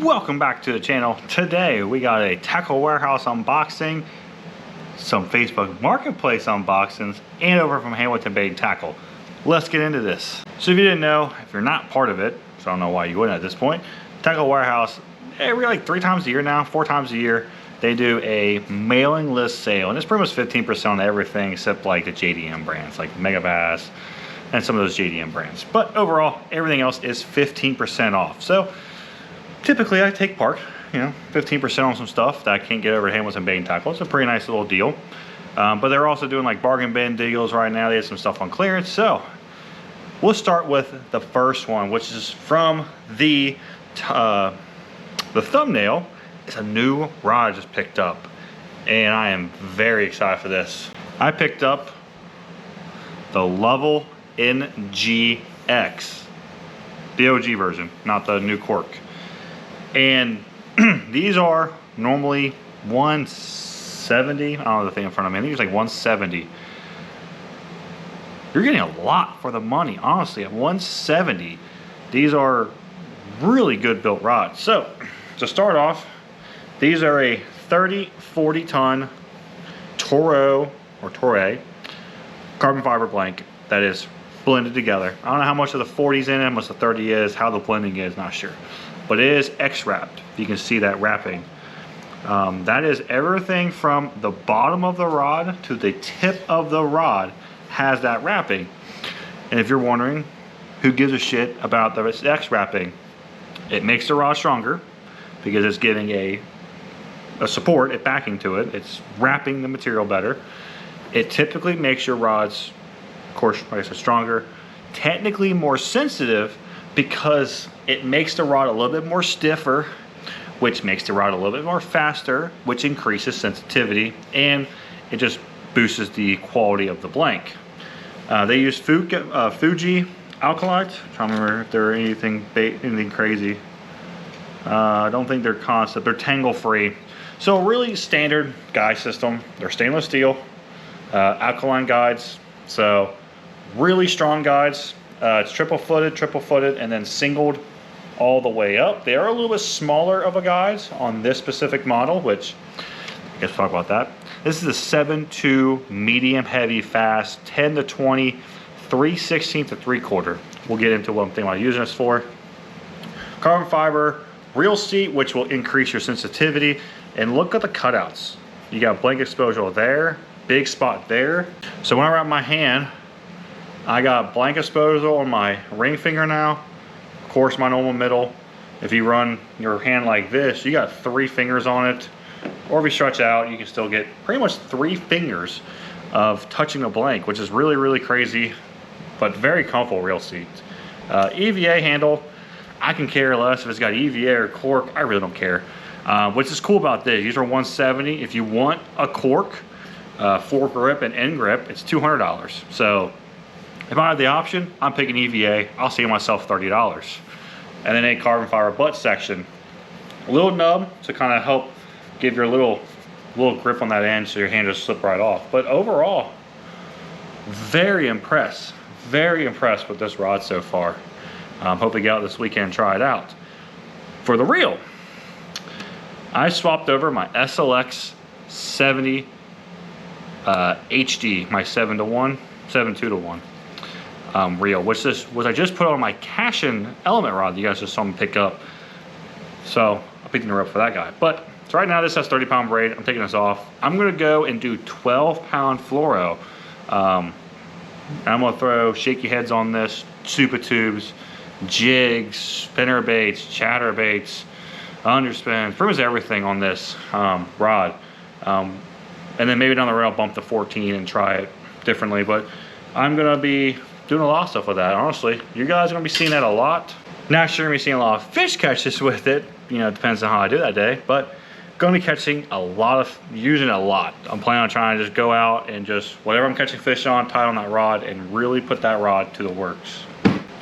Welcome back to the channel. Today we got a Tackle Warehouse unboxing, some Facebook Marketplace unboxings, and over from Hamilton Bait and Tackle. Let's get into this. So if you didn't know, if you're not part of it, so I don't know why you wouldn't at this point, Tackle Warehouse, every like 3 times a year now, 4 times a year, they do a mailing list sale, and it's pretty much 15% on everything except like the JDM brands, like Mega Bass and some of those JDM brands. But overall, everything else is 15% off. So typically I take part, 15% on some stuff that I can't get over at Hamilton Bait and Tackle. It's a pretty nice little deal. But they're also doing like bargain bin deals right now. They have some stuff on clearance. So we'll start with the first one, which is from the thumbnail. It's a new rod I just picked up, and I am very excited for this. I picked up the Level NGX, the OG version, not the new cork. And these are normally 170. I don't know the thing in front of me. I think it's like 170. You're getting a lot for the money, honestly. At 170, these are really good built rods. So to start off, these are a 30-40 ton Toro or Torre carbon fiber blank that is blended together. I don't know how much of the 40's in it, how much the 30 is, how the blending is, not sure. But it is X-wrapped. You can see that wrapping. That is everything from the bottom of the rod to the tip of the rod has that wrapping. And if you're wondering who gives a shit about the X-wrapping, it makes the rod stronger because it's giving a support, a backing to it. It's wrapping the material better. It typically makes your rods, of course, like I said, stronger, technically more sensitive, because it makes the rod a little bit more stiffer, which makes the rod a little bit more faster, which increases sensitivity, and it just boosts the quality of the blank. They use Fuji alkalites. I'm trying to remember if they're anything crazy. I don't think they're constant. They're tangle free. So a really standard guide system. They're stainless steel, alkaline guides. So really strong guides. It's triple footed, and then singled all the way up. They are a little bit smaller of a guides on this specific model, which I guess we'll talk about that. This is a 7.2 medium heavy fast 10 to 20 3/16 to 3/4. We'll get into what I'm thinking about using this for. Carbon fiber reel seat, which will increase your sensitivity. And look at the cutouts. You got blank exposure there, big spot there. So when I wrap my hand, I got blank exposure on my ring finger now. Of course, my normal middle. If you run your hand like this, you got 3 fingers on it. Or if you stretch out, you can still get pretty much 3 fingers of touching a blank, which is really, really crazy, but very comfortable reel seat. EVA handle, I can care less if it's got EVA or cork. I really don't care. Which is cool about this, these are 170. If you want a cork, fore grip and end grip, it's $200. So if I have the option, I'm picking EVA. I'll save myself $30. And then a carbon fiber butt section. A little nub to kind of help give your little grip on that end so your hand just slip right off. But overall, very impressed with this rod so far. Hope to get out this weekend and try it out. For the reel, I swapped over my SLX 70 HD, my 7:2 to 1 reel, which I just put on my Cashin element rod that you guys just saw me pick up. So I'll pick the up for that guy. But so right now this has 30-pound braid. I'm taking this off. I'm gonna go and do 12-pound fluoro. I'm gonna throw shaky heads on this, super tubes, jigs, spinner baits, chatter baits, underspins, pretty much everything on this rod. And then maybe down the road I'll bump to 14 and try it differently. But I'm gonna be doing a lot of stuff with that, honestly. You guys are gonna be seeing that a lot. Not sure you're gonna be seeing a lot of fish catches with it. It depends on how I do that day, but gonna be catching using it a lot. I'm planning on trying to just go out and just whatever I'm catching fish on, tie it on that rod and really put that rod to the works.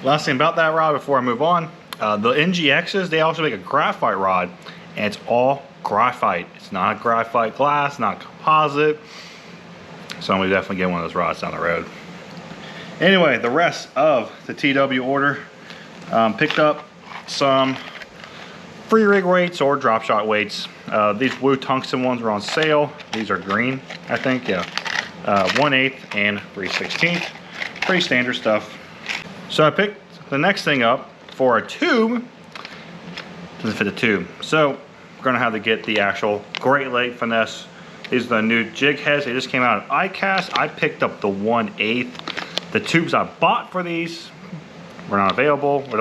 Last thing about that rod before I move on, the NGXs, they also make a graphite rod, and it's all graphite. It's not graphite glass, not composite. So I'm gonna definitely get one of those rods down the road. Anyway, the rest of the TW order, picked up some free rig weights or drop shot weights. These blue tungsten ones are on sale. These are green, I think, yeah. 1/8 and 3/16. Pretty standard stuff. So I picked the next thing up for a tube. Doesn't fit the tube. So we're gonna have to get the actual Great Lake Finesse. These are the new jig heads. They just came out of ICAST. I picked up the 1/8. The tubes I bought for these were not available. They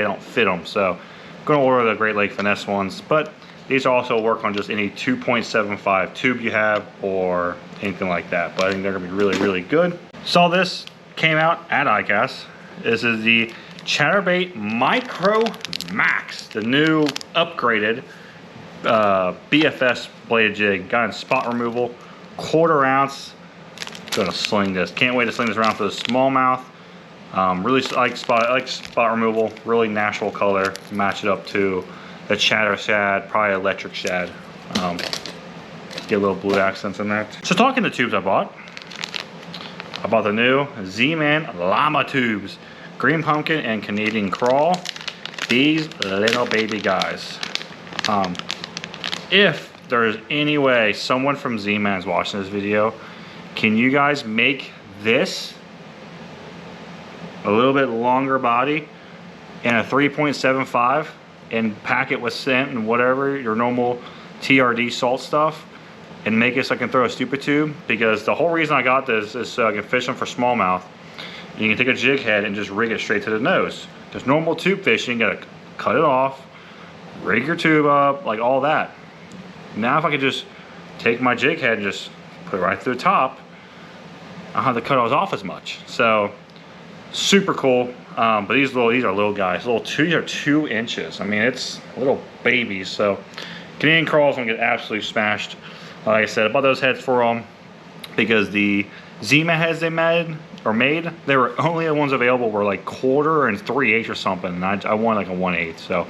don't fit them. So I'm gonna order the Great Lake Finesse ones. But these also work on just any 2.75 tube you have or anything like that. But I think they're gonna be really, really good. Saw this, came out at ICAST. This is the Chatterbait Micro Max, the new upgraded BFS bladed jig. Got in spot removal, 1/4 ounce. Gonna sling this. Can't wait to sling this around for the smallmouth. Really like spot removal. Really natural color. Match it up to the chatter shad, probably electric shad. Get a little blue accents in that. So talking to tubes I bought the new Z-Man Llama tubes. Green pumpkin and Canadian crawl. These little baby guys. If there's any way someone from Z-Man is watching this video, can you guys make this a little bit longer body and a 3.75 and pack it with scent and whatever, your normal TRD salt stuff, and make it so I can throw a stupid tube? Because the whole reason I got this is so I can fish them for smallmouth. You can take a jig head and just rig it straight to the nose. There's normal tube fishing, you gotta cut it off, rig your tube up, like all that. Now if I could just take my jig head and just put it right through the top, I don't have to cut it off as much. So super cool. But these are little guys. These are 2 inches. I mean, it's little babies. So Canadian crawls gonna get absolutely smashed. Like I said, I bought those heads for them because the Z-Man heads they made, they were only the ones available were like 1/4 and 3/8 or something. And I wanted like a 1/8. So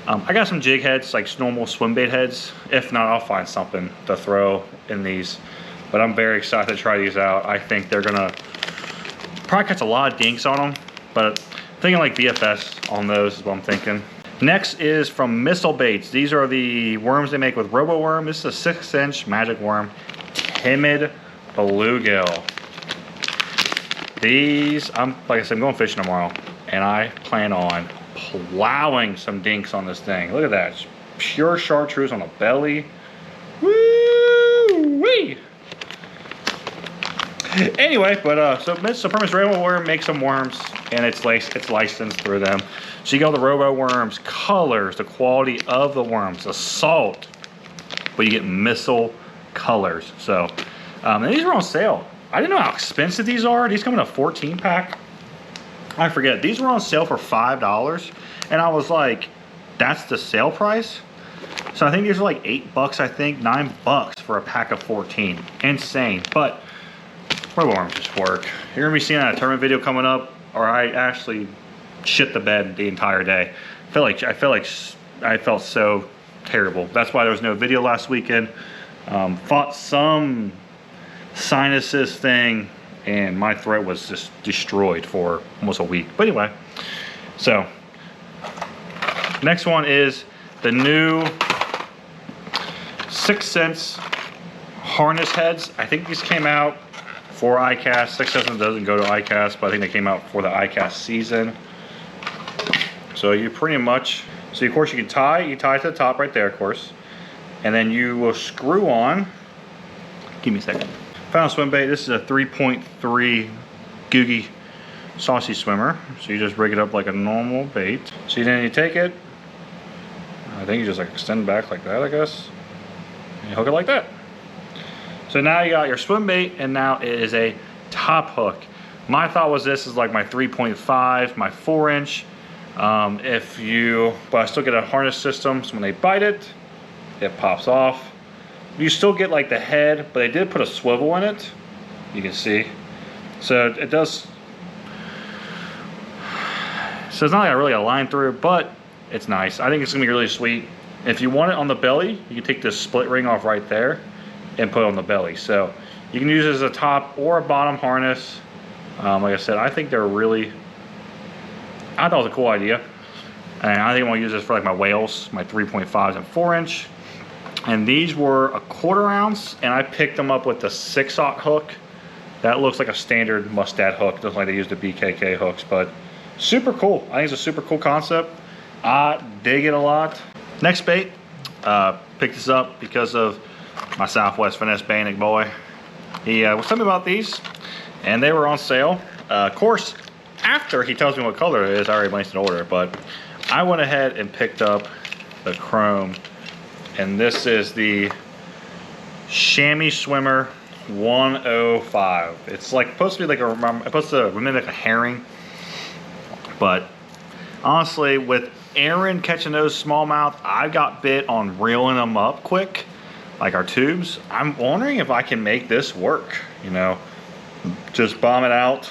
I got some jig heads, like normal swim bait heads. If not, I'll find something to throw in these. But I'm very excited to try these out. I think they're gonna probably catch a lot of dinks on them, but thinking like BFS on those is what I'm thinking. Next is from Missile Baits. These are the worms they make with Robo Worm. This is a 6-inch magic worm, Timid Bluegill. These, like I said, I'm going fishing tomorrow, and I plan on plowing some dinks on this thing. Look at that, it's pure chartreuse on the belly. Woo-wee! Anyway, but so Permis Robo Worm makes some worms, and it's licensed through them. So you got all the Robo Worms, colors, the quality of the worms, the salt, but you get missile colors. So, and these were on sale. I didn't know how expensive these are. These come in a 14 pack. I forget. These were on sale for $5, and I was like, that's the sale price? So I think these are like $8, I think, $9 for a pack of 14. Insane, but Robo Worms just work. You're gonna be seeing that tournament video coming up, or I actually shit the bed the entire day. I felt so terrible. That's why there was no video last weekend. Fought some sinuses thing, and my throat was just destroyed for almost a week. But anyway, so next one is the new 6 Sense harness heads. I think these came out for ICAST. 6 Sense doesn't go to ICAST, but I think they came out for the ICAST season. So you pretty much, so of course you tie to the top right there, of course, and then you will screw on. Give me a second. Found a swim bait. This is a 3.3 Googie saucy swimmer. So you just rig it up like a normal bait. So then you take it, I think you just like extend back like that, I guess, and you hook it like that. So now you got your swim bait, and now it is a top hook. My thought was this is like my 3.5, my 4-inch. But I still get a harness system, so when they bite it, it pops off. You still get like the head, but they did put a swivel in it, you can see. So it does, so it's not like really a line through, but it's nice. I think it's gonna be really sweet. If you want it on the belly, you can take this split ring off right there and put it on the belly. So you can use it as a top or a bottom harness. Like I said, I think they're really, I thought it was a cool idea. And I think I'm gonna use this for like my whales, my 3.5s and 4-inch. And these were a 1/4 ounce, and I picked them up with the 6/0 hook. That looks like a standard Mustad hook, doesn't like they use the BKK hooks, but super cool. I think it's a super cool concept. I dig it a lot. Next bait, picked this up because of my Southwest Finesse Bannock boy. He was telling me about these, and they were on sale. Of course, after he tells me what color it is, I already placed an order, but I went ahead and picked up the chrome, and this is the Chamois Swimmer 105. It's like supposed to be like supposed to mimic a herring, but honestly, with Aaron catching those smallmouth, I got bit on reeling them up quick, like our tubes. I'm wondering if I can make this work, you know, just bomb it out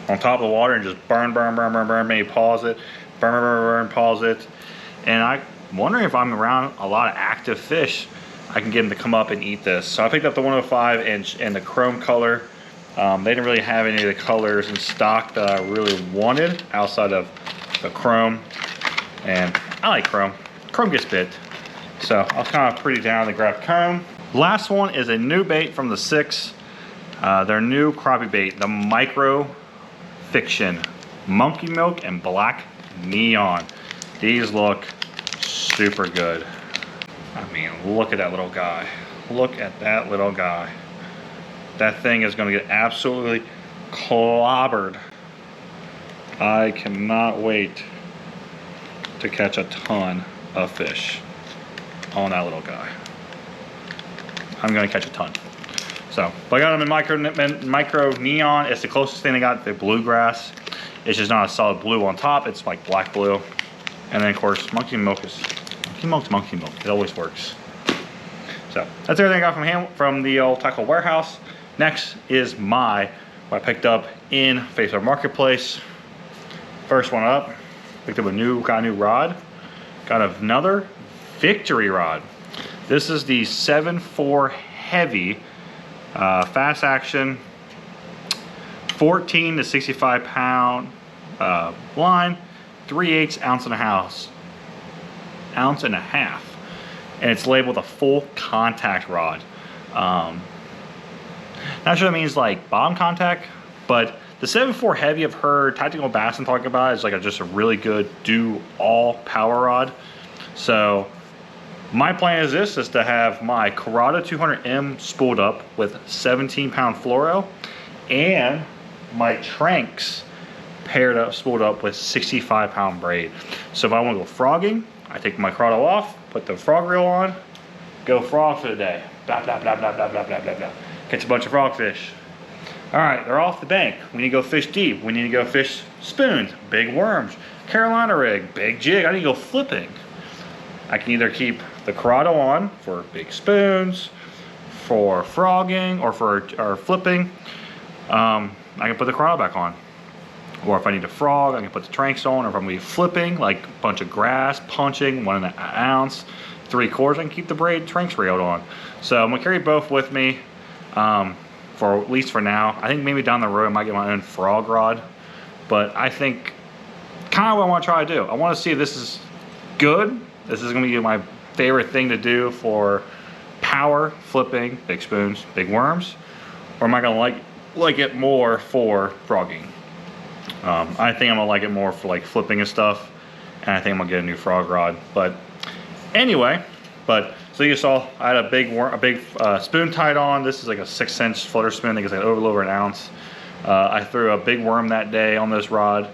on top of the water and just burn, maybe pause it, burn, pause it. And I'm wondering if I'm around a lot of active fish, I can get them to come up and eat this. So I picked up the 105 inch and the chrome color. They didn't really have any of the colors in stock that I really wanted outside of the chrome. And I like chrome. Chrome gets bit. So I was kind of pretty down to grab chrome. Last one is a new bait from the Six. Their new crappie bait, the Micro Fiction Monkey Milk and Black Neon. These look super good. I mean, look at that little guy. Look at that little guy. That thing is going to get absolutely clobbered. I cannot wait to catch a ton of fish on that little guy. I'm going to catch a ton. So, but I got them in micro neon. It's the closest thing they got to bluegrass. It's just not a solid blue on top. It's like black blue. And then of course, monkey milk is monkey milk. It always works. So that's everything I got from the old tackle warehouse. Next is what I picked up in Facebook Marketplace. First one up, picked up got a new rod. Got another Victory rod. This is the 7.4 heavy, fast action, 14 to 65 pound line, 3/8 ounce and a half, and it's labeled a full contact rod. Not sure that means like bottom contact, but the 7.4 heavy I've heard Tactical Bassin talking about is like just a really good do all power rod. So my plan is to have my Corrado 200M spooled up with 17-pound fluoro and my Tranks spooled up with 65-pound braid. So if I want to go frogging, I take my Corrado off, put the frog reel on, go frog for the day. Blah, blah, blah, blah, blah, blah, blah, blah, blah. Catch a bunch of frogfish. All right, they're off the bank. We need to go fish deep. We need to go fish spoons, big worms, Carolina rig, big jig. I need to go flipping. I can either keep the Corrado on for big spoons, for frogging, or flipping. I can put the Corrado back on. Or if I need to frog, I can put the Tranks on. Or if I'm going to be flipping, like a bunch of grass, punching, 1 ounce, 3/4, I can keep the braid Tranks railed on. So I'm going to carry both with me, for at least for now. I think maybe down the road I might get my own frog rod. But I think kind of what I want to try to do. I want to see if this is good. This is going to be my favorite thing to do for power, flipping, big spoons, big worms. Or am I going to like it more for frogging? I think I'm gonna like it more for like flipping and stuff, and I think I'm gonna get a new frog rod. But anyway, so you saw I had a big spoon tied on. This is like a 6-inch flutter spoon. I think it's like over 1 ounce. I threw a big worm that day on this rod,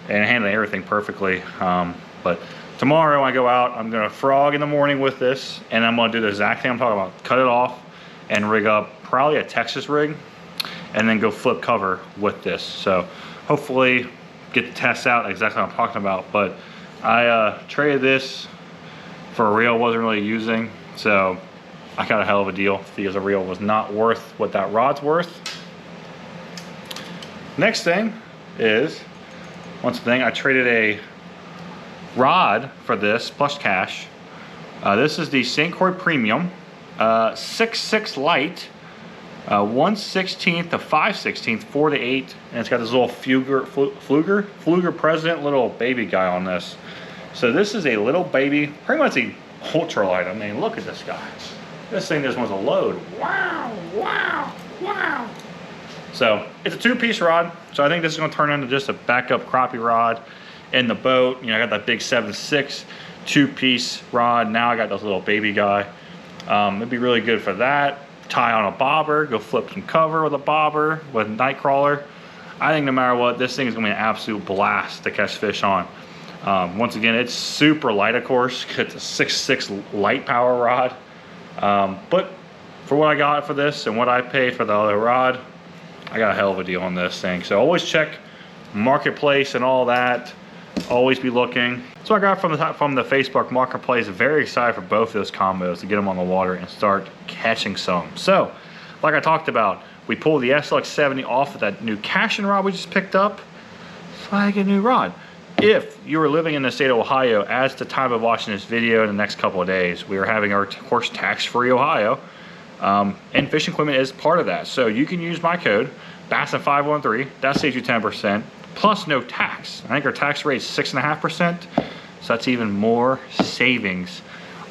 and it handled everything perfectly. But tomorrow when I go out, I'm gonna frog in the morning with this, and I'm gonna do the exact thing I'm talking about. Cut it off and rig up probably a Texas rig, and then go flip cover with this. So hopefully get the test out exactly what I'm talking about. But I traded this for a reel I wasn't really using, so I got a hell of a deal because the reel was not worth what that rod's worth. Next thing is, I traded a rod for this plus cash. This is the St. Croix Premium 6.6 light 1/16 to 5/16, 4 to 8, and it's got this little Fluger President little baby guy on this. So this is a little baby, pretty much a ultralight. I mean, look at this guy. This thing just wants to load. Wow, wow, wow. So it's a 2-piece rod. So I think this is going to turn into just a backup crappie rod in the boat. You know, I got that big 7/6 2-piece rod. Now I got this little baby guy. It'd be really good for that. Tie on a bobber, go flip some cover with a bobber with Nightcrawler. I think no matter what, this thing is going to be an absolute blast to catch fish on. Once again, it's super light, of course. It's a 6/6 light power rod. But for what I got for this and what I paid for the other rod, I got a hell of a deal on this thing. So always check Marketplace and all that. Always be looking. So I got from the Facebook Marketplace. Very excited for both of those combos to get them on the water and start catching some. So, like I talked about, we pulled the SLX70 off of that new casting rod we just picked up. So I get a new rod. If you are living in the state of Ohio, as the time of watching this video in the next couple of days, we are having our, of course, tax-free Ohio. And fishing equipment is part of that. So you can use my code, BASSET513. That saves you 10%. Plus no tax. I think our tax rate is 6.5%. So that's even more savings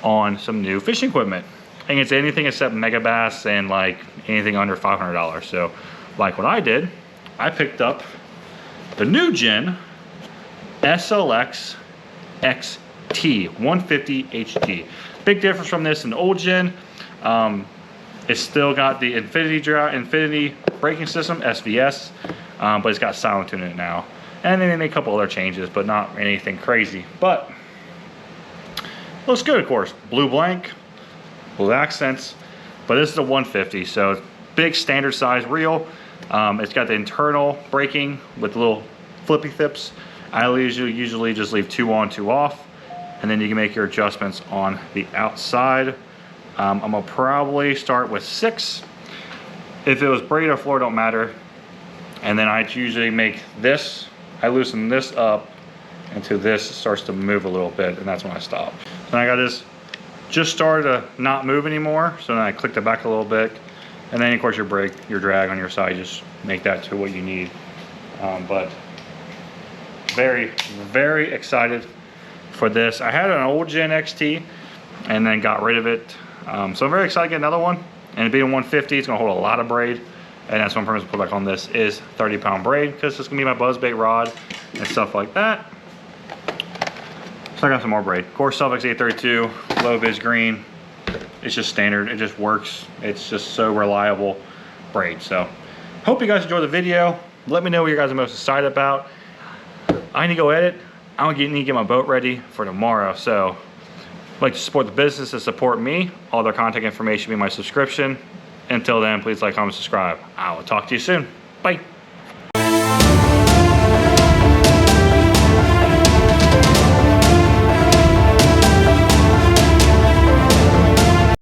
on some new fishing equipment. I think it's anything except Megabass and like anything under $500. So like what I did, I picked up the new gen SLX XT 150 HT. Big difference from this and the old gen. It's still got the Infinity braking system, SVS, but it's got silent tune in it now. And then they made a couple other changes, but not anything crazy. But looks good, of course. Blue blank, blue accents, but this is a 150, so big standard size reel. It's got the internal braking with little flippy thips. I usually just leave 2 on, 2 off, and then you can make your adjustments on the outside. I'm gonna probably start with 6. If it was braid or floor, don't matter. And then I usually make this, I loosen this up until this starts to move a little bit, and that's when I stop. Then I got this just started to not move anymore, so then I clicked it back a little bit, and then of course your brake, your drag on your side, just make that to what you need. But very, very excited for this. I had an old Gen XT and then got rid of it. So I'm very excited to get another one. And it being 150, it's gonna hold a lot of braid. And that's one purpose to put back on this is 30-pound braid, because it's gonna be my buzzbait rod and stuff like that. So I got some more braid. Of course, Suffix 832, low vis green. It's just standard, it just works. It's just so reliable braid. So hope you guys enjoyed the video. Let me know what you guys are most excited about. I need to go edit. I need to get my boat ready for tomorrow. So if you'd like to support the business and support me, all their contact information will be in my subscription. Until then, please like, comment, subscribe. I will talk to you soon. Bye.